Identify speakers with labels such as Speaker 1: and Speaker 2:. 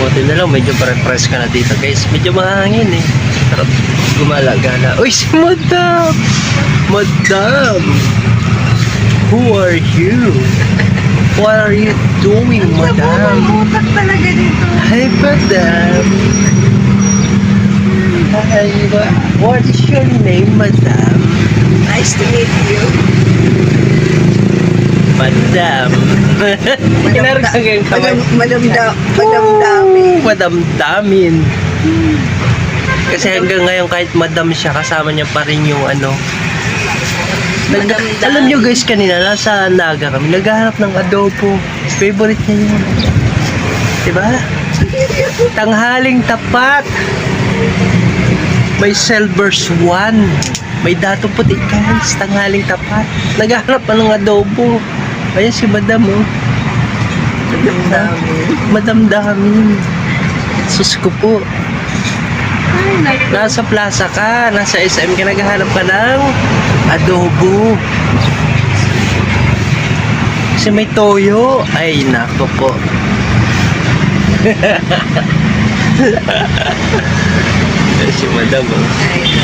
Speaker 1: Buti na lang, medyo parang-press ka na dito guys. Medyo mahangin eh. Sarap gumala-gala. Uy, si Madam! Madam! Who are you? What are you doing, Madam?
Speaker 2: Mabutak talaga dito.
Speaker 1: Hi, Madam! Hi, what is your name, Madam?
Speaker 2: Nice to meet you.
Speaker 1: Madam! Kinaragay ka ba?
Speaker 2: Madamdamin.
Speaker 1: Madamdamin. Kasi hanggang ngayon kahit madam siya, kasama niya pa rin yung ano.
Speaker 2: Madamdamin.
Speaker 1: Alam niyo guys, kanina nasa Naga kami, naghahanap ng adobo. Favorite niya yun. Diba? Tanghaling tapat. May Silver's One. May datong puti guys, tanghaling tapat. Naghahanap pa ng adobo. Ayan si Madam oh.
Speaker 2: Madamdamin.
Speaker 1: Madamdamin. Sus ko po.
Speaker 2: Ay, naku.
Speaker 1: Nasa plaza ka, nasa SM ka, naghahanap ka ng adobo. Kasi may toyo. Ay, nako po. Si Madam oh.
Speaker 2: Ay,